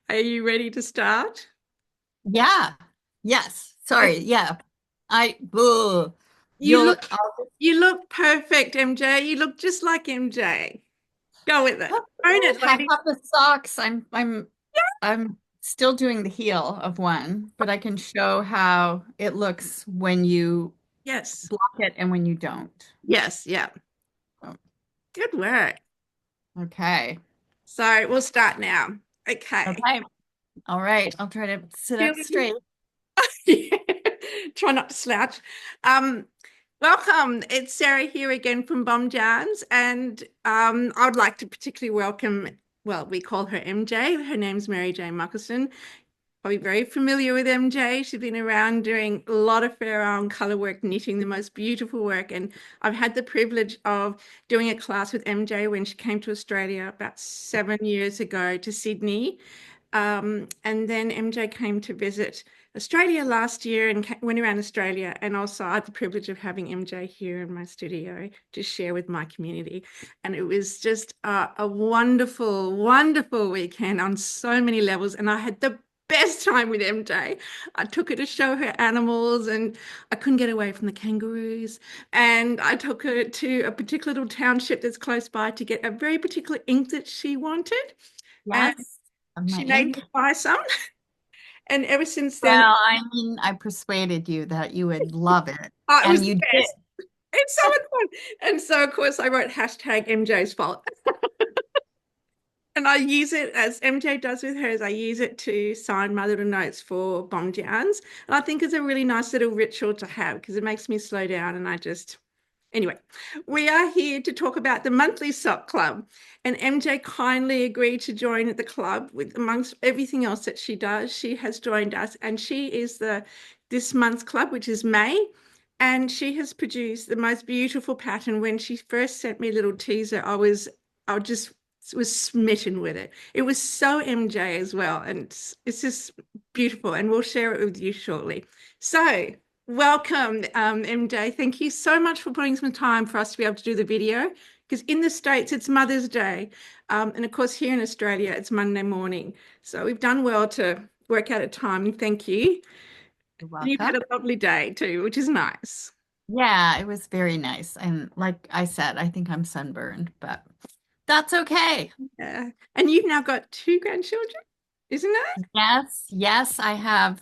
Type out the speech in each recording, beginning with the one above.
Are you ready to start? Yeah. Yes. Okay. Sorry. Yeah. Ugh. You You'll, look you look perfect, MJ. You look just like MJ. Go with it. Own it, I lady. have the socks. I'm still doing the heel of one, but I can show how it looks when you Yes. block it and when you don't. Yes, yeah. Oh, Good work. okay. So we'll start now. Okay. Okay. All right. I'll try to sit up Feeling straight. Yeah. Try not to slouch. Um, welcome. It's Sarah here again from Bomb Jams, and I would like to particularly welcome. Well, we call her MJ. Her name's Mary Jane Mucklestone. Probably very familiar with MJ. She's been around doing a lot of fair isle color work, knitting the most beautiful work. And I've had the privilege of doing a class with MJ when she came to Australia about 7 years ago to Sydney. And then MJ came to visit Australia last year and went around Australia. And also, I had the privilege of having MJ here in my studio to share with my community. And it was just a wonderful, wonderful weekend on so many levels. And I had the best time with MJ. I took her to show her animals, and I couldn't get away from the kangaroos. And I took her to a particular little township that's close by to get a very particular ink that she wanted. And Yes. Of my she made ink. me buy some. And ever since then, Well, I mean, I persuaded you that you would love it, oh, it was and the you did. best. It's so much fun. And so, of course, I wrote hashtag MJ's fault. And I use it as MJ does with hers. I use it to sign my little notes for bomb jams. And I think it's a really nice little ritual to have because it makes me slow down and I just anyway, we are here to talk about the monthly sock club. And MJ kindly agreed to join the club with amongst everything else that she does. She has joined us and she is the this month's club, which is May. And she has produced the most beautiful pattern. When she first sent me a little teaser, I just was smitten with it. It was so MJ as well. And it's just beautiful. And we'll share it with you shortly. So welcome, MJ. Thank you so much for putting some time for us to be able to do the video. Because in the States, it's Mother's Day. And of course, here in Australia, it's Monday morning. So we've done well to work out a time. And thank you. You're And you've had welcome. a lovely day too, which is nice. Yeah, it was very nice. And like I said, I think I'm sunburned, but that's okay. Yeah. And you've now got two grandchildren, isn't it? Yes, yes, I have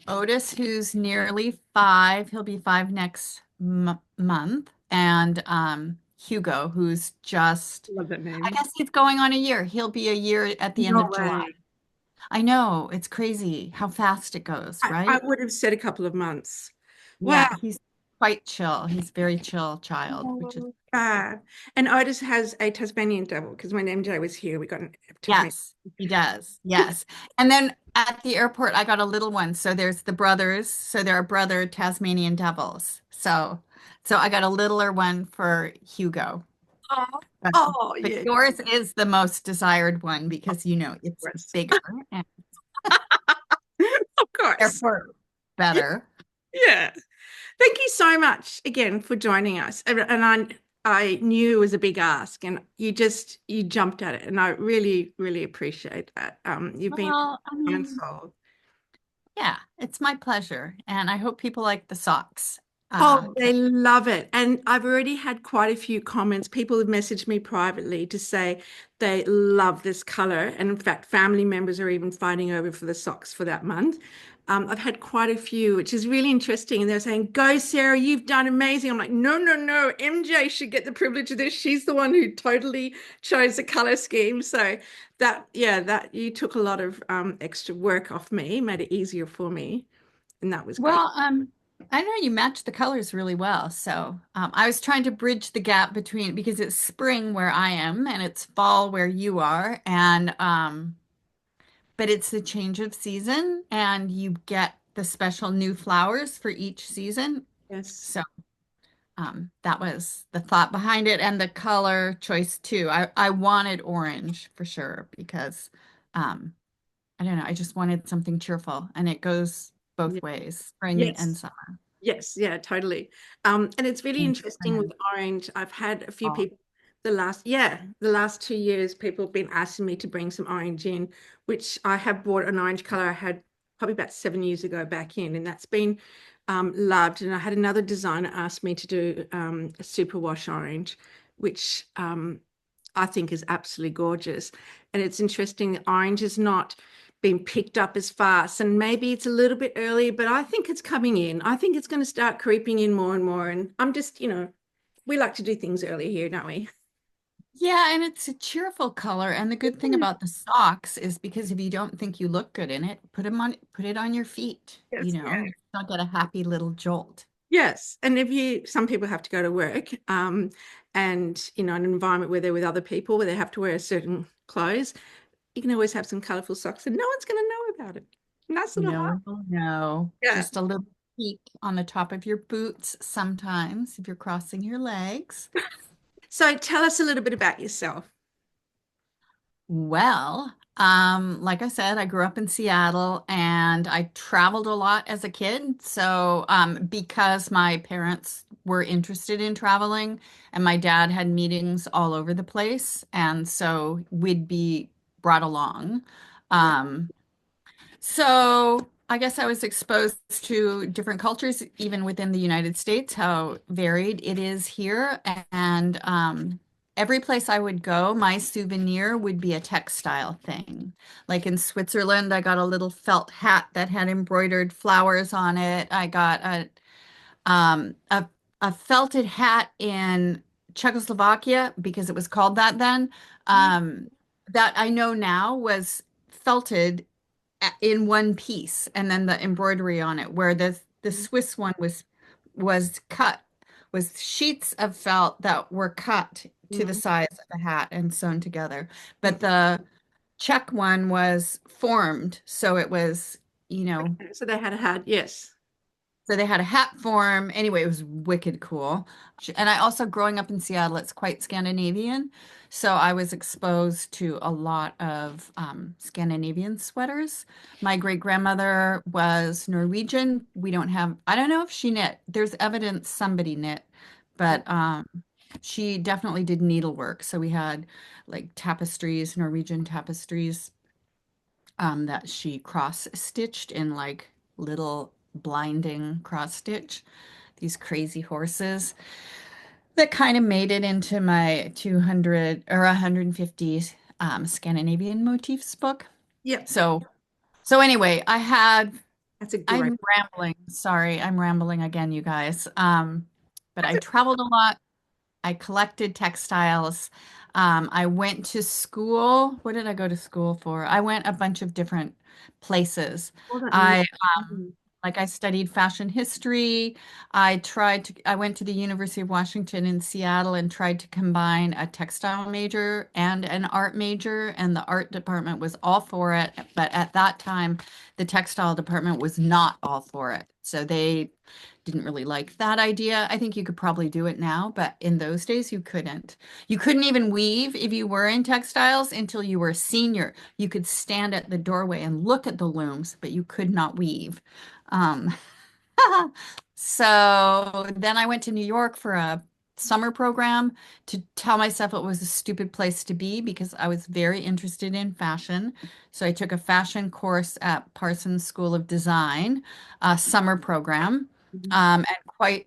Otis, who's nearly 5. He'll be 5 next m month, and Hugo, who's just, Love that I name. guess he's going on a year. He'll be a year at the end No of July. way. I know, it's crazy how fast it goes, I right? would have said a couple of months. Wow. Yeah, he's quite chill. He's a very chill child, which is Oh, fab. And Otis has a Tasmanian devil because when MJ was here, we got a Tasmanian. yes, he does. Yes. And then at the airport, I got a little one. So there's the brothers. So there are brother Tasmanian devils. So I got a littler one for Hugo. Oh, But, oh, but yeah, yours is the most desired one because it's course. bigger and Of course. therefore Yeah, better. yeah. Thank you so much again for joining us. And I knew it was a big ask, and you jumped at it, and I really, really appreciate that. You've been Well, I and mean, soul. yeah, it's my pleasure. And I hope people like the socks. Oh, they 'Cause love it. And I've already had quite a few comments. People have messaged me privately to say they love this color. And in fact, family members are even fighting over for the socks for that month. I've had quite a few, which is really interesting. And they're saying, Go, Sarah, you've done amazing. I'm like, No, no, no. MJ should get the privilege of this. She's the one who totally chose the color scheme. So that you took a lot of extra work off me, made it easier for me. And that was great. Well, I know you match the colors really well. So I was trying to bridge the gap between because it's spring where I am and it's fall where you are, and but it's the change of season, and you get the special new flowers for each season. Yes. So that was the thought behind it, and the color choice too. I wanted orange for sure because um, I don't know. I just wanted something cheerful, and it goes both ways, spring and Yes. summer. Yes. Yeah, totally. And it's really And interesting with spring orange. I've had a few fall. people. the last 2 years, people have been asking me to bring some orange in, which I have bought an orange color I had probably about 7 years ago back in, and that's been loved. And I had another designer ask me to do a superwash orange, which I think is absolutely gorgeous. And it's interesting, orange is not being picked up as fast, and maybe it's a little bit early, but I think it's coming in. I think it's going to start creeping in more and more. And I'm just, we like to do things early here, don't we? Yeah, and it's a cheerful color. And the good thing about the socks is because if you don't think you look good in it, put it on your feet. You Yes. know, you'll get a happy little jolt. Yes. And some people have to go to work, and, an environment where they're with other people, where they have to wear certain clothes, you can always have some colorful socks and no one's going to know about it. Nice little No heart. one will know. Yeah. Just a little peek on the top of your boots sometimes if you're crossing your legs. So tell us a little bit about yourself. Well, like I said, I grew up in Seattle and I traveled a lot as a kid. So, because my parents were interested in traveling and my dad had meetings all over the place, and so we'd be brought along. Yeah. Um, so I guess I was exposed to different cultures, even within the United States, how varied it is here. And every place I would go, my souvenir would be a textile thing. Like in Switzerland, I got a little felt hat that had embroidered flowers on it. I got um, a, a felted hat in Czechoslovakia because it was called that then. Um, that I know now was felted in one piece and then the embroidery on it where the Swiss one was cut was sheets of felt that were cut to the Mhm. size of a hat and sewn together, but the Czech one was formed, so it was, you know, So they had, yes. so they had a hat form. Anyway, it was wicked cool. And I also, growing up in Seattle, it's quite Scandinavian. So I was exposed to a lot of Scandinavian sweaters. My great grandmother was Norwegian. We don't have, I don't know if she knit. There's evidence somebody knit, but she definitely did needlework. So we had like tapestries, Norwegian tapestries that she cross stitched in like little blinding cross stitch, these crazy horses that kind of made it into my 200 or 150 Scandinavian motifs book. Yep. So, so anyway, That's a great. I'm rambling. Sorry, I'm rambling again, you guys. But I traveled a lot. I collected textiles. I went to school. What did I go to school for? I went a bunch of different places. All that knit. I Mhm. like I studied fashion history. I went to the University of Washington in Seattle and tried to combine a textile major and an art major, and the art department was all for it. But at that time, the textile department was not all for it. So they didn't really like that idea. I think you could probably do it now, but in those days you couldn't. You couldn't even weave if you were in textiles until you were a senior. You could stand at the doorway and look at the looms, but you could not weave. Um, so then I went to New York for a summer program to tell myself it was a stupid place to be because I was very interested in fashion. So I took a fashion course at Parsons School of Design, a summer program, Mhm. and quite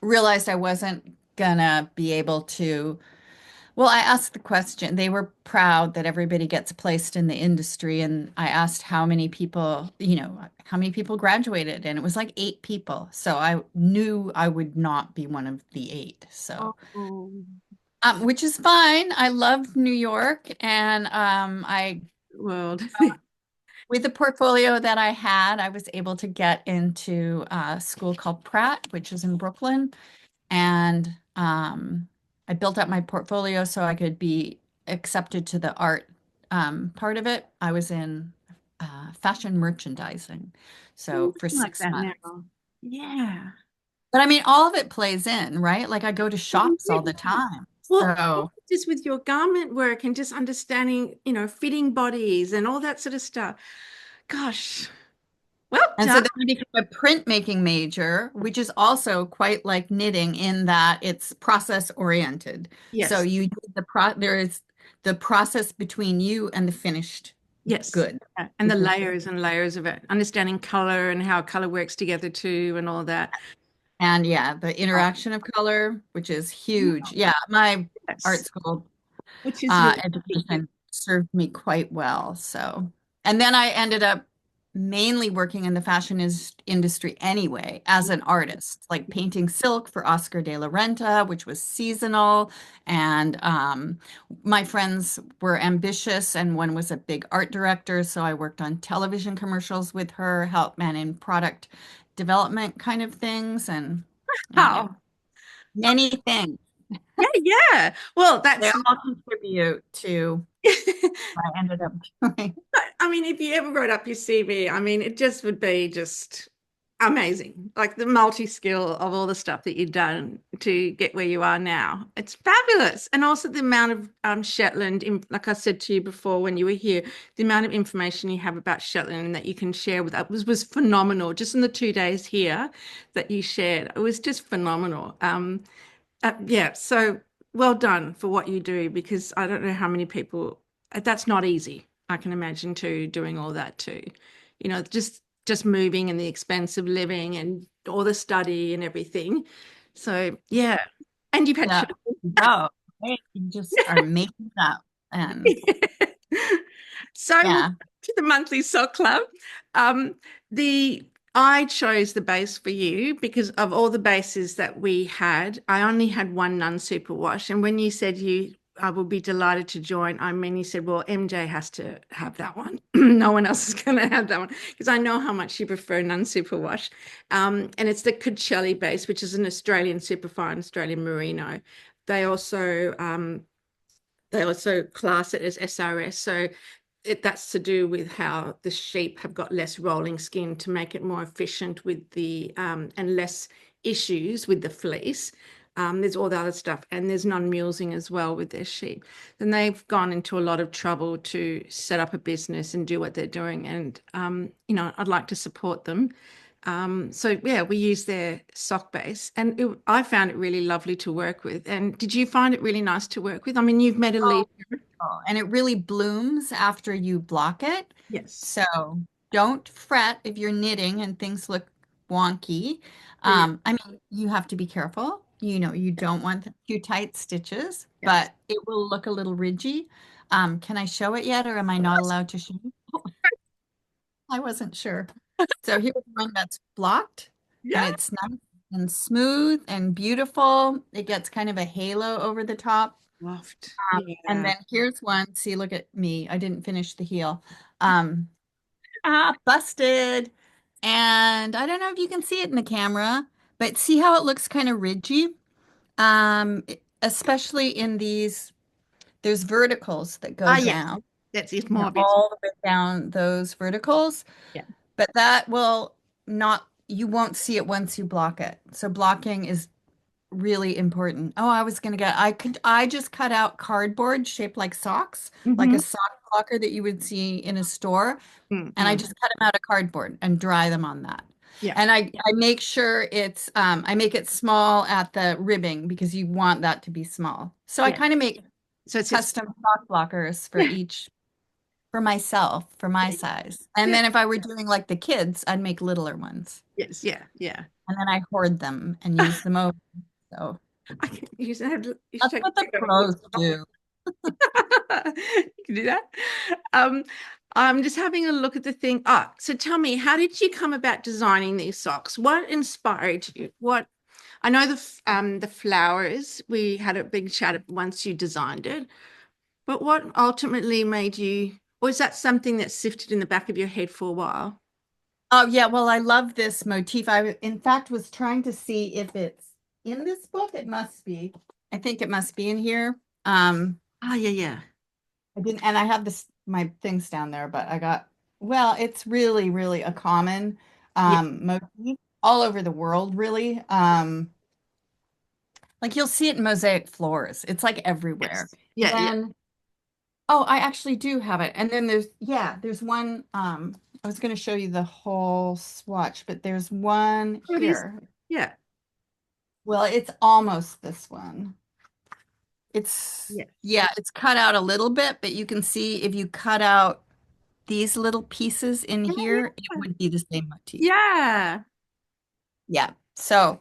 realized I wasn't gonna be able to. Well, I asked the question. They were proud that everybody gets placed in the industry, and I asked how many people, how many people graduated, and it was like 8 people. So I knew I would not be one of the 8. So, Oh, which is fine. I love New York, and I world. with the portfolio that I had, I was able to get into a school called Pratt, which is in Brooklyn. And I built up my portfolio so I could be accepted to the art part of it. I was in fashion merchandising, so for Like six that months. now. Yeah. But I mean, all of it plays in, right? Like I go to shops all the Absolutely. time. Well, So, just with your garment work and just understanding, fitting bodies and all that sort of stuff. Gosh. Well And so done. then I became a printmaking major, which is also quite like knitting in that it's process oriented. So Yes. you do there is the process between you and the finished Yes. good, And the which is layers and layers of it, understanding color and how color works together too, and all that. and yeah, the Oh, interaction of color, which is huge. Yeah, my art yes. school Which is really key. education served me quite well. So, and then I ended up mainly working in the fashion industry anyway as an artist, like painting silk for Oscar de la Renta, which was seasonal. And my friends were ambitious, and one was a big art director. So I worked on television commercials with her, help man in product development kind of things. And anyway, Wow. many things. Yeah, yeah. Well, They that's all contribute to what I ended up doing. I mean, if you ever wrote up your CV, I mean, it just would be just amazing. Like the multi-skill of all the stuff that you've done to get where you are now. It's fabulous. And also the amount of Shetland, like I said to you before when you were here, the amount of information you have about Shetland that you can share with us was phenomenal. Just in the 2 days here that you shared, it was just phenomenal. Yeah, so well done for what you do because I don't know how many people that's not easy. I can imagine too doing all that too. Just moving and the expense of living and all the study and everything. So yeah. And you've had Yeah. children. No, right? You just are making it up. And So we'll yeah. go to the monthly sock club. Um, the I chose the base for you because of all the bases that we had. I only had one non-super wash, and when you said I will be delighted to join, I mean, you said, well, MJ has to have that one. No one else is going to have that one because I know how much you prefer non-super wash. And it's the Coachella base, which is an Australian superfine, Australian merino. They also um, they also class it as SRS. So that's to do with how the sheep have got less rolling skin to make it more efficient with the and less issues with the fleece. There's all the other stuff, and there's non-mulesing as well with their sheep. Then they've gone into a lot of trouble to set up a business and do what they're doing, and I'd like to support them. So yeah, we use their sock base, and I found it really lovely to work with. And did you find it really nice to work with? I mean, you've met a leaf. Oh, beautiful. And it really blooms after you block it. Yes. So don't fret if you're knitting and things look wonky. Yeah. I mean, you have to be careful. You know, you don't want too tight stitches, Yes. but it will look a little ridgy. Can I show it yet, or am I not allowed to show? I wasn't sure. So here's one that's blocked, and Yeah. it's nice and smooth and beautiful. It gets kind of a halo over the top. Loft. And Yeah. then here's one. See, look at me. I didn't finish the heel. Um, busted. And I don't know if you can see it in the camera, but see how it looks kind of ridgy? Especially in these, there's verticals that go Ah, yes. down, That's it. you More know, of it. all the way down those verticals. Yeah. But that will not, you won't see it once you block it. So blocking is really important. Oh, I was gonna get, I just cut out cardboard shaped like socks, like Mm-hmm. a sock blocker that you would see in a store. And I Mm-hmm. just cut them out of cardboard and dry them on that. Yeah. And I make sure I make it small at the ribbing because you want that to be small. So I Yeah. kind of make So it's just custom sock blockers for each, for myself, for my size. And yeah. then if I were doing like the kids, I'd make littler ones. Yes. Yeah. Yeah. And then I hoard them and use them over. So I can, you should that's take what the a photo of pros yourself. do. You can do that. Um, I'm just having a look at the thing. Ah, so tell me, how did you come about designing these socks? What inspired you? What I know the flowers, we had a big chat once you designed it, but what ultimately made you, or is that something that sifted in the back of your head for a while? Oh yeah, well I love this motif. In fact was trying to see if it's in this book. It must be. I think it must be in here. Um, Ah, yeah, yeah. I didn't, and I have this my things down there, but well, it's really, really a common Yeah. motif all over the world, really. Like you'll see it in mosaic floors. It's like everywhere. Yes. Yeah, yeah. Then, oh, I actually do have it. And then there's one. I was going to show you the whole swatch, but there's one Oh, it is. here. Yeah. Well, it's almost this one. It's, Yes. yeah, it's cut out a little bit, but you can see if you cut out these little pieces in Yeah, here, it yeah. would be the same motif. Yeah. Yeah. So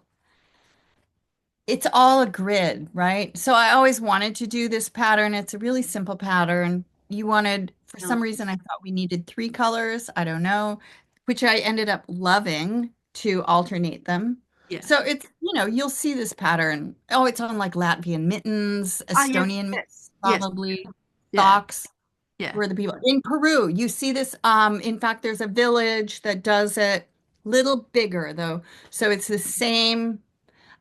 it's all a grid, right? So I always wanted to do this pattern. It's a really simple pattern. You wanted, for No. some reason, I thought we needed three colors. I don't know, which I ended up loving to alternate them. Yeah. So it's, you'll see this pattern. Oh, it's on like Latvian mittens, Ah, yes, Estonian mittens, yes, yes. probably Yeah. socks. Yeah. Where the people in Peru, you see this. In fact, there's a village that does it little bigger though. So it's the same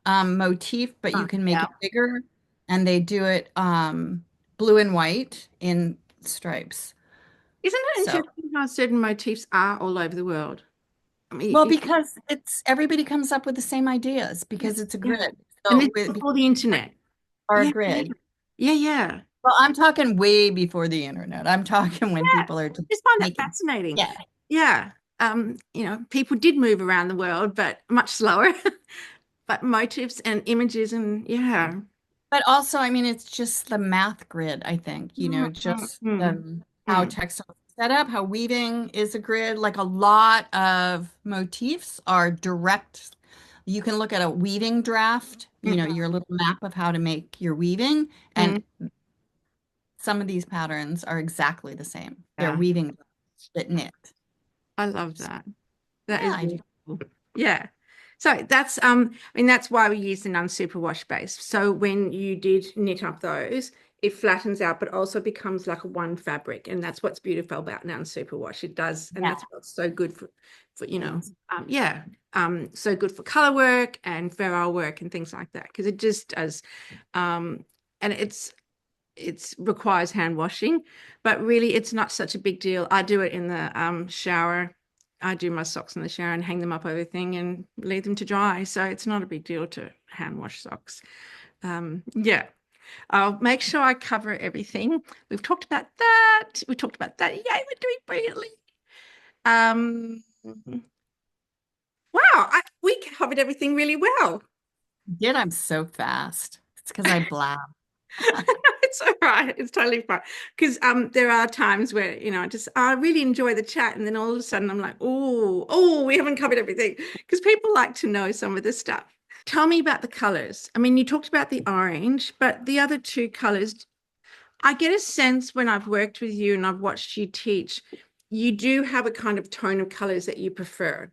motif, but you can make Yeah. it bigger. And they do it blue and white in stripes. Isn't it So, interesting how certain motifs are all over the world? I mean, well, because it's everybody comes up with the same ideas because yes, it's a yeah. grid. And So this is before the because internet. are a Yeah, yeah, grid. yeah, yeah. Well, I'm talking way before the internet. I'm talking when Yeah. people are just I just find that making. fascinating. Yeah. Yeah. People did move around the world, but much slower. But motifs and images and yeah. But also, I mean, it's just the math grid, I think, Mm, mm, just mm, how mm. textiles is set up, how weaving is a grid. Like a lot of motifs are direct. You can look at a weaving draft, Mhm, your little map of how to make your weaving, mm. and some of these patterns are exactly the same. They're Yeah, weaving drafts that knit. I love So, that. That yeah, is I do. really cool. Yeah. So that's I mean that's why we use the non-superwash base. So when you did knit up those, it flattens out, but also becomes like a one fabric. And that's what's beautiful about non-superwash. It does, and Yeah. that's what's so good for so good for color work and ferrule work and things like that. Because it just does and it's requires hand washing, but really it's not such a big deal. I do it in the shower. I do my socks in the shower and hang them up over thing and leave them to dry. So it's not a big deal to hand wash socks. Yeah, I'll make sure I cover everything. We've talked about that. We talked about that. Yay, we're doing brilliantly. Um, wow, we covered everything really well. Did I'm so fast. It's because I blab. It's all right. It's totally fine. Because there are times where, I really enjoy the chat, and then all of a sudden I'm like, oh, we haven't covered everything. Because people like to know some of this stuff. Tell me about the colors. I mean, you talked about the orange, but the other two colors, I get a sense when I've worked with you and I've watched you teach, you do have a kind of tone of colors that you prefer.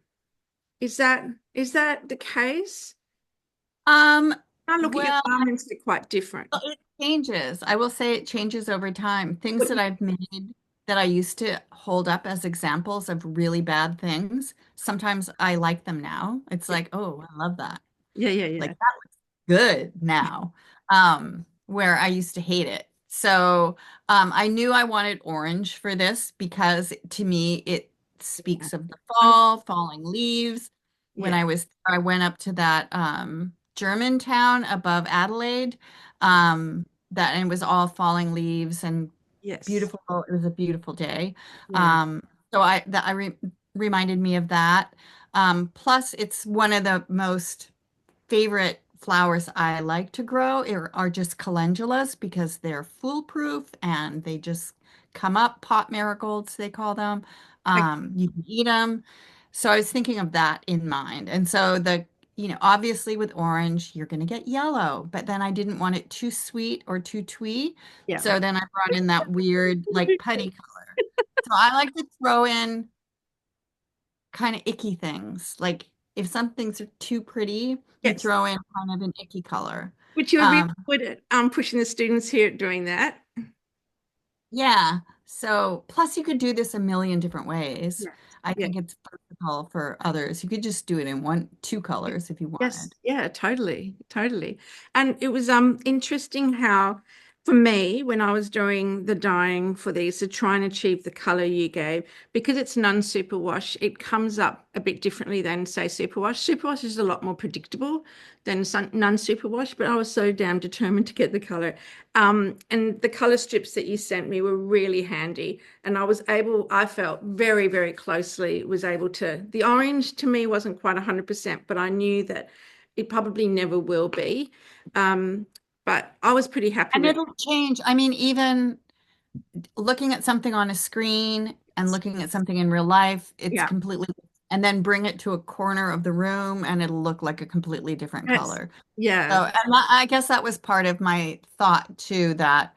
Is that is that the case? Um, I look at your well, garments, they're quite different. well, it changes. I will say it changes over time. Things But that I've made that I used to hold up as examples of really bad things, sometimes I like them now. It's like, oh, I love that. yeah, yeah, Like yeah. that looks good now. Where I used to hate it. So I knew I wanted orange for this because to me it Yeah. speaks of the Oh, fall, falling leaves. When yeah. I went up to that German town above Adelaide, that and it was all falling leaves and Yes. beautiful. It was a beautiful day. Yeah. Um, so I that I re reminded me of that. Plus, it's one of the most favorite flowers I like to grow are just calendulas because they're foolproof and they just come up, pot marigolds, they call them. Like, You can eat them. So I was thinking of that in mind. And so obviously with orange, you're going to get yellow, but then I didn't want it too sweet or too twee. yeah. So then I brought in that weird, like putty color. So I like to throw in kind of icky things. Like if something's too pretty, you Yes. throw in kind of an icky color. Which you were really Um, good at pushing the students here at doing that. yeah. So plus you could do this a million different ways. Yes. I Yeah. think it's versatile for others. You could just do it in two colors if you Yes. wanted. Yeah, totally. Totally. And it was interesting how for me, when I was doing the dyeing for these to try and achieve the color you gave, because it's non-superwash, it comes up a bit differently than, say, superwash. Superwash is a lot more predictable than non-superwash, but I was so damn determined to get the color. And the color strips that you sent me were really handy. And I felt very, very closely, was able to, the orange to me wasn't quite 100%, but I knew that it probably never will be. Um, but I was pretty happy And with it'll change. I mean, even looking at something on a screen and it. looking at something in real life, it's Yeah. completely, and then bring it to a corner of the room and it'll look like a completely different Yes. color. Yeah. So, and I guess that was part of my thought too, that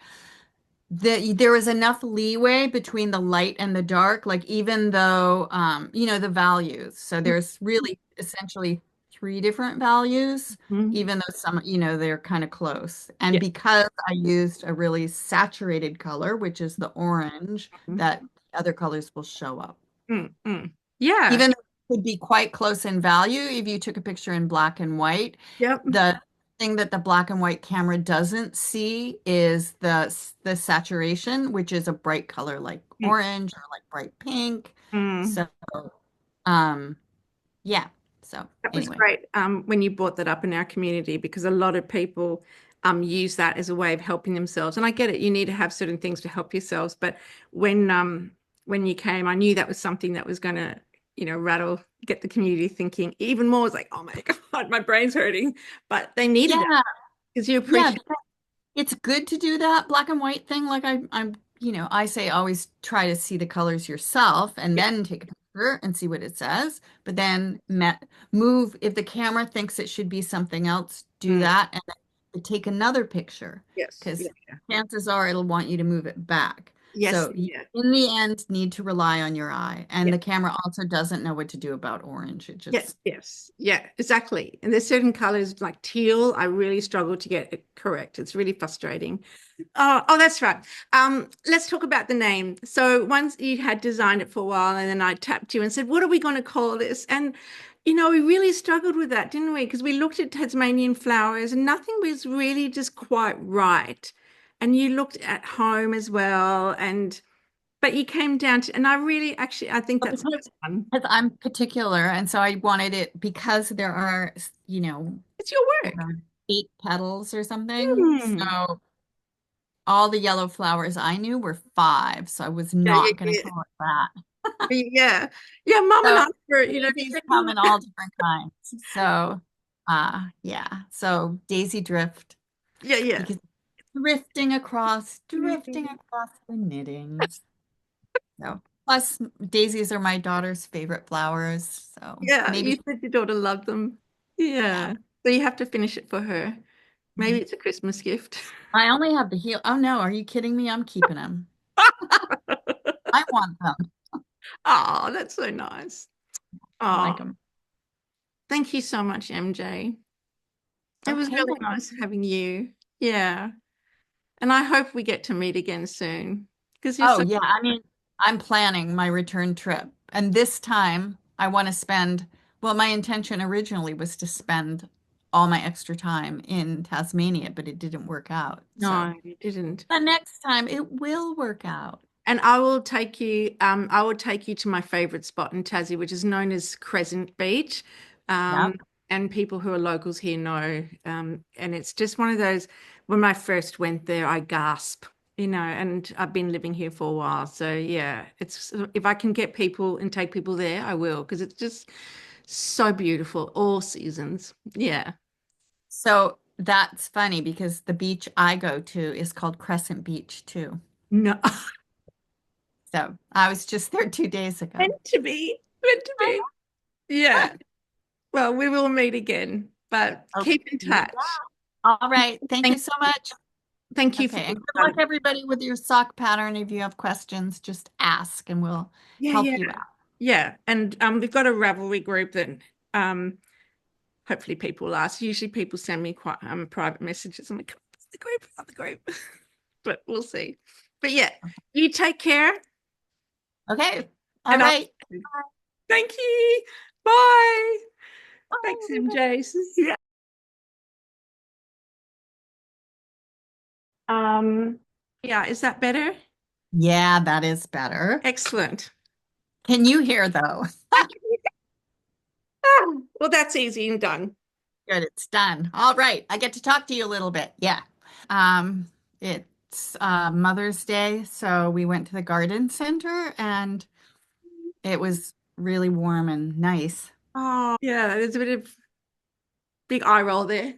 there was enough leeway between the light and the dark, like even though, the values. So there's really essentially three different values, Mhm. even though some, they're kind of close. And Yeah. because I used a really saturated color, which is the orange, that other colors will show up. Mm. Yeah. Even though it could be quite close in value, if you took a picture in black and white, Yep. the thing that the black and white camera doesn't see is the saturation, which is a bright color like Mm. orange or like bright pink. Mm. So, um, yeah. So That was anyway, great when you brought that up in our community because a lot of people use that as a way of helping themselves. And I get it, you need to have certain things to help yourselves. But when you came, I knew that was something that was going to, get the community thinking even more. It's like, oh my God, my brain's hurting. But they needed that yeah, because you yeah. appreciate. It's good to do that black and white thing. Like I say always try to see the colors yourself and Yeah. then take a picture and see what it says. But then move, if the camera thinks it should be something else, do Mm. that and then take another picture Yes. because Yeah. chances are it'll want you to move it back. Yes. So you, Yeah. in the end, need to rely on your eye. And Yeah. the camera also doesn't know what to do about orange. It Yes, just, yes, yeah, exactly. And there's certain colors like teal, I really struggle to get it correct. It's really frustrating. Oh, that's right. Let's talk about the name. So once you had designed it for a while, and then I tapped you and said, "What are we going to call this?" And we really struggled with that, didn't we? Because we looked at Tasmanian flowers, and nothing was really just quite right. And you looked at home as well, and but you came down to, and I really actually I think that's the because best one. because I'm particular, and so I wanted it because there are, It's your work. 8 petals or something. Hmm. So all the yellow flowers I knew were 5, so I was Yeah, not going to yeah, call it that. yeah. Yeah, Mum and So I were, daisies come checking. in all different kinds. So, yeah. So daisy drift Yeah, yeah. because drifting across the knitting. So plus daisies are my daughter's favorite flowers. So Yeah, maybe, you said your daughter loved them. yeah. Yeah. So you have to finish it for her. Maybe Mhm. it's a Christmas gift. I only have the heel. Oh no, are you kidding me? I'm keeping them. I want them. Oh, that's so nice. I Oh, like them. thank you so much, MJ. It was Okay, really well, nice having you. Yeah. And I hope we get to meet again soon because you're oh so, yeah, I mean, I'm planning my return trip. And this time I want to spend, well, my intention originally was to spend all my extra time in Tasmania, but it didn't work out. So no, you didn't. the next time it will work out. And I will take you to my favorite spot in Tassie, which is known as Crescent Beach. Yep. Um, and people who are locals here know. And it's just one of those, when I first went there, I gasp, and I've been living here for a while. So yeah, it's if I can get people and take people there, I will, because it's just so beautiful, all seasons. Yeah. So that's funny because the beach I go to is called Crescent Beach too. No, So I was just there 2 days ago. meant to be, meant to I be. Yeah. Well, we will meet again, but know. keep in Okay. touch. All right. Thank you Thank so much. Thank you for Okay. And good luck, everybody, with your sock pattern. If you have questions, just ask and we'll yeah, help yeah. you out. Yeah. And we've got a Ravelry group that um hopefully people will ask. Usually people send me quite private messages. I'm like, "What's the group, not the group." But we'll see. But yeah, you take care Okay. All and I'll right. thank you. Bye. Bye, Thanks, everybody. MJ. Yeah. Um, yeah, is that better? Yeah, that is better. Excellent. Can you hear though? I can- well, that's easy and done. Good, it's done. All right, I get to talk to you a little bit. Yeah. It's Mother's Day, so we went to the garden center and it was really warm and nice. Oh, yeah, there's a bit of big eye roll there.